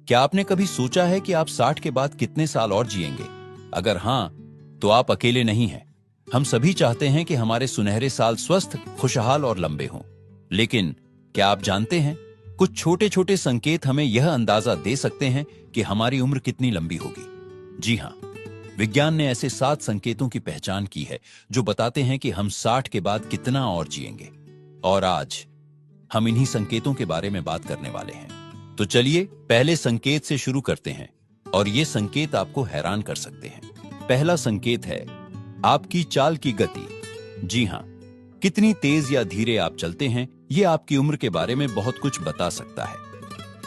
क्या आपने कभी सोचा है कि आप 60 के बाद कितने साल और जिएंगे? अगर हाँ, तो आप अकेले नहीं हैं। हम सभी चाहते हैं कि हमारे सुनहरे साल स्वस्थ, खुशहाल और लंबे हों। लेकिन क्या आप जानते हैं, कुछ छोटे छोटे संकेत हमें यह अंदाजा दे सकते हैं कि हमारी उम्र कितनी लंबी होगी। जी हाँ, विज्ञान ने ऐसे 7 संकेतों की पहचान की है जो बताते हैं कि हम 60 के बाद कितना और जिएंगे। और आज हम इन्हीं संकेतों के बारे में बात करने वाले हैं। तो चलिए पहले संकेत से शुरू करते हैं, और ये संकेत आपको हैरान कर सकते हैं। पहला संकेत है आपकी चाल की गति। जी हाँ, कितनी तेज या धीरे आप चलते हैं, ये आपकी उम्र के बारे में बहुत कुछ बता सकता है।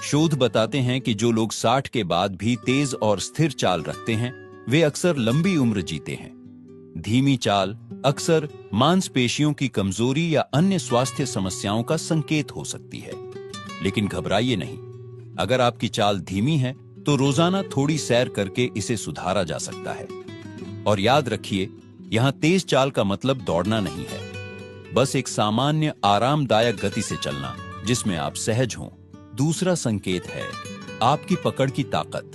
शोध बताते हैं कि जो लोग 60 के बाद भी तेज और स्थिर चाल रखते हैं, वे अक्सर लंबी उम्र जीते हैं। धीमी चाल अक्सर मांसपेशियों की कमजोरी या अन्य स्वास्थ्य समस्याओं का संकेत हो सकती है। लेकिन घबराइए नहीं, अगर आपकी चाल धीमी है तो रोजाना थोड़ी सैर करके इसे सुधारा जा सकता है। और याद रखिए, यहां तेज चाल का मतलब दौड़ना नहीं है, बस एक सामान्य आरामदायक गति से चलना जिसमें आप सहज हों। दूसरा संकेत है आपकी पकड़ की ताकत।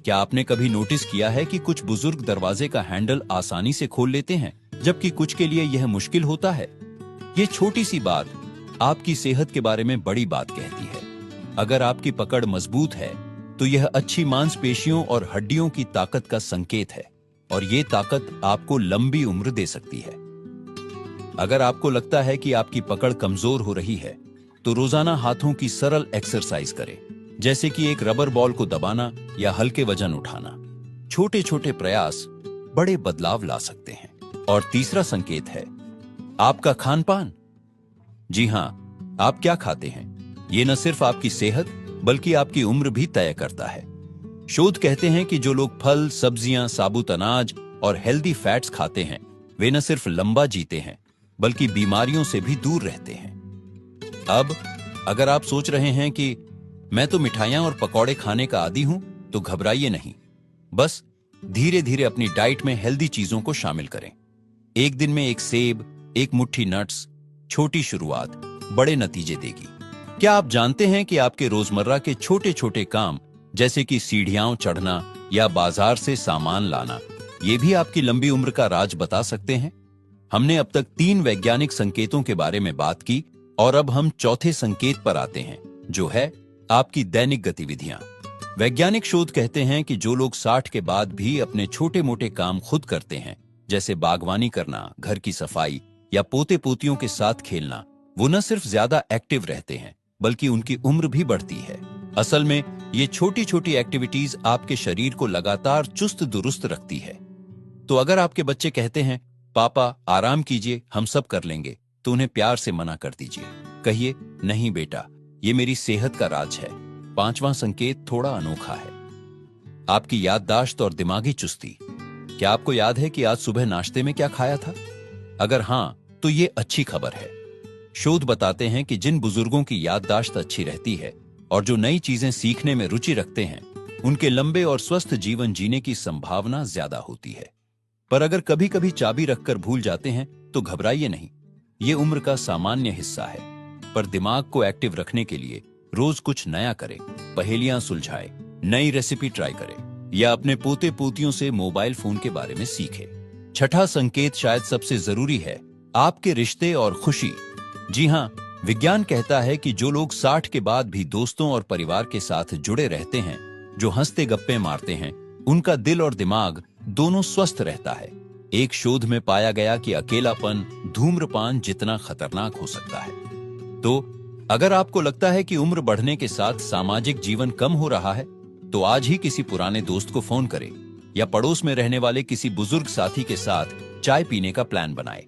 क्या आपने कभी नोटिस किया है कि कुछ बुजुर्ग दरवाजे का हैंडल आसानी से खोल लेते हैं, जबकि कुछ के लिए यह मुश्किल होता है? यह छोटी सी बात आपकी सेहत के बारे में बड़ी बात कहती है। अगर आपकी पकड़ मजबूत है तो यह अच्छी मांसपेशियों और हड्डियों की ताकत का संकेत है, और यह ताकत आपको लंबी उम्र दे सकती है। अगर आपको लगता है कि आपकी पकड़ कमजोर हो रही है, तो रोजाना हाथों की सरल एक्सरसाइज करें, जैसे कि एक रबर बॉल को दबाना या हल्के वजन उठाना। छोटे छोटे प्रयास बड़े बदलाव ला सकते हैं। और तीसरा संकेत है आपका खान पान। जी हां, आप क्या खाते हैं, ये न सिर्फ आपकी सेहत बल्कि आपकी उम्र भी तय करता है। शोध कहते हैं कि जो लोग फल, सब्जियां, साबुत अनाज और हेल्दी फैट्स खाते हैं, वे न सिर्फ लंबा जीते हैं बल्कि बीमारियों से भी दूर रहते हैं। अब अगर आप सोच रहे हैं कि मैं तो मिठाइयां और पकौड़े खाने का आदी हूं, तो घबराइए नहीं। बस धीरे धीरे अपनी डाइट में हेल्दी चीजों को शामिल करें। एक दिन में एक सेब, एक मुट्ठी नट्स, छोटी शुरुआत बड़े नतीजे देगी। क्या आप जानते हैं कि आपके रोजमर्रा के छोटे छोटे काम, जैसे कि सीढ़ियां चढ़ना या बाजार से सामान लाना, ये भी आपकी लंबी उम्र का राज बता सकते हैं? हमने अब तक 3 वैज्ञानिक संकेतों के बारे में बात की, और अब हम चौथे संकेत पर आते हैं, जो है आपकी दैनिक गतिविधियां। वैज्ञानिक शोध कहते हैं कि जो लोग 60 के बाद भी अपने छोटे मोटे काम खुद करते हैं, जैसे बागवानी करना, घर की सफाई या पोते पोतियों के साथ खेलना, वो न सिर्फ ज्यादा एक्टिव रहते हैं बल्कि उनकी उम्र भी बढ़ती है। असल में ये छोटी छोटी एक्टिविटीज आपके शरीर को लगातार चुस्त दुरुस्त रखती है। तो अगर आपके बच्चे कहते हैं पापा आराम कीजिए, हम सब कर लेंगे, तो उन्हें प्यार से मना कर दीजिए। कहिए नहीं बेटा, ये मेरी सेहत का राज है। 5वां संकेत थोड़ा अनोखा है आपकी याददाश्त और दिमागी चुस्ती। क्या आपको याद है कि आज सुबह नाश्ते में क्या खाया था? अगर हां, तो ये अच्छी खबर है। शोध बताते हैं कि जिन बुजुर्गों की याददाश्त अच्छी रहती है और जो नई चीजें सीखने में रुचि रखते हैं, उनके लंबे और स्वस्थ जीवन जीने की संभावना ज्यादा होती है। पर अगर कभी कभी चाबी रखकर भूल जाते हैं, तो घबराइए नहीं, ये उम्र का सामान्य हिस्सा है। पर दिमाग को एक्टिव रखने के लिए रोज कुछ नया करें, पहेलियां सुलझाए, नई रेसिपी ट्राई करें, या अपने पोते पोतियों से मोबाइल फोन के बारे में सीखें। छठा संकेत शायद सबसे जरूरी है, आपके रिश्ते और खुशी। जी हां, विज्ञान कहता है कि जो लोग 60 के बाद भी दोस्तों और परिवार के साथ जुड़े रहते हैं, जो हंसते गप्पे मारते हैं, उनका दिल और दिमाग दोनों स्वस्थ रहता है। एक शोध में पाया गया कि अकेलापन धूम्रपान जितना खतरनाक हो सकता है। तो अगर आपको लगता है कि उम्र बढ़ने के साथ सामाजिक जीवन कम हो रहा है, तो आज ही किसी पुराने दोस्त को फोन करें या पड़ोस में रहने वाले किसी बुजुर्ग साथी के साथ चाय पीने का प्लान बनाएं।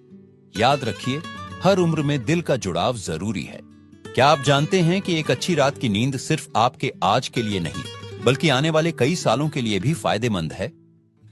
याद रखिए, हर उम्र में दिल का जुड़ाव जरूरी है। क्या आप जानते हैं कि एक अच्छी रात की नींद सिर्फ आपके आज के लिए नहीं, बल्कि आने वाले कई सालों के लिए भी फायदेमंद है?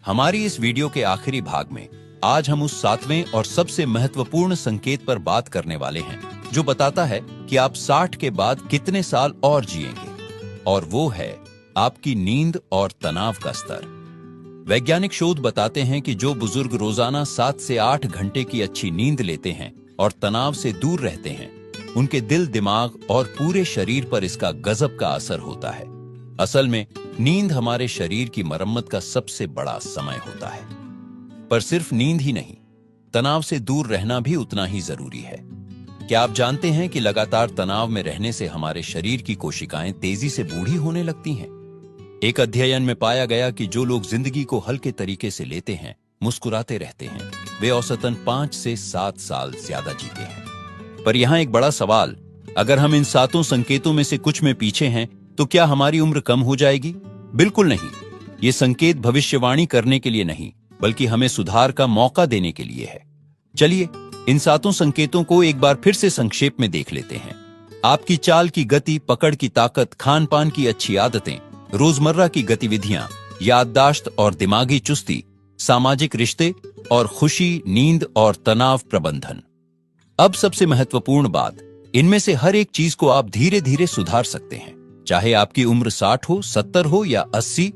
हमारी इस वीडियो के आखिरी भाग में आज हम उस 7वें और सबसे महत्वपूर्ण संकेत पर बात करने वाले हैं, जो बताता है कि आप 60 के बाद कितने साल और जिएंगे, और वो है आपकी नींद और तनाव का स्तर। वैज्ञानिक शोध बताते हैं कि जो बुजुर्ग रोजाना 7 से 8 घंटे की अच्छी नींद लेते हैं और तनाव से दूर रहते हैं, उनके दिल, दिमाग और पूरे शरीर पर इसका गजब का असर होता है। असल में नींद हमारे शरीर की मरम्मत का सबसे बड़ा समय होता है। पर सिर्फ नींद ही नहीं, तनाव से दूर रहना भी उतना ही जरूरी है। क्या आप जानते हैं कि लगातार तनाव में रहने से हमारे शरीर की कोशिकाएं तेजी से बूढ़ी होने लगती हैं? एक अध्ययन में पाया गया कि जो लोग जिंदगी को हल्के तरीके से लेते हैं, मुस्कुराते रहते हैं, वे औसतन 5 से 7 साल ज्यादा जीते हैं। पर यहां एक बड़ा सवाल, अगर हम इन 7 संकेतों में से कुछ में पीछे हैं तो क्या हमारी उम्र कम हो जाएगी? बिल्कुल नहीं। ये संकेत भविष्यवाणी करने के लिए नहीं, बल्कि हमें सुधार का मौका देने के लिए है। चलिए इन 7 संकेतों को एक बार फिर से संक्षेप में देख लेते हैं। आपकी चाल की गति, पकड़ की ताकत, खान पान की अच्छी आदतें, रोजमर्रा की गतिविधियां, याददाश्त और दिमागी चुस्ती, सामाजिक रिश्ते और खुशी, नींद और तनाव प्रबंधन। अब सबसे महत्वपूर्ण बात, इनमें से हर एक चीज को आप धीरे धीरे सुधार सकते हैं। चाहे आपकी उम्र 60 हो, 70 हो या 80,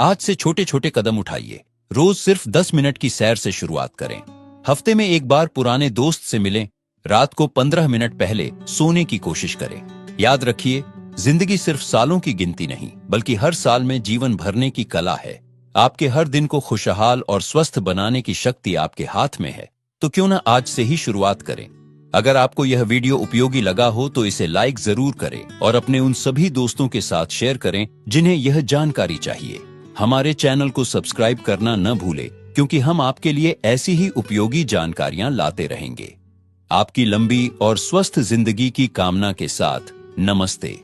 आज से छोटे छोटे कदम उठाइए। रोज सिर्फ 10 मिनट की सैर से शुरुआत करें। हफ्ते में एक बार पुराने दोस्त से मिलें। रात को 15 मिनट पहले सोने की कोशिश करें। याद रखिए, जिंदगी सिर्फ सालों की गिनती नहीं, बल्कि हर साल में जीवन भरने की कला है। आपके हर दिन को खुशहाल और स्वस्थ बनाने की शक्ति आपके हाथ में है। तो क्यों ना आज से ही शुरुआत करें। अगर आपको यह वीडियो उपयोगी लगा हो तो इसे लाइक जरूर करें और अपने उन सभी दोस्तों के साथ शेयर करें जिन्हें यह जानकारी चाहिए। हमारे चैनल को सब्सक्राइब करना न भूलें, क्योंकि हम आपके लिए ऐसी ही उपयोगी जानकारियां लाते रहेंगे। आपकी लंबी और स्वस्थ जिंदगी की कामना के साथ, नमस्ते।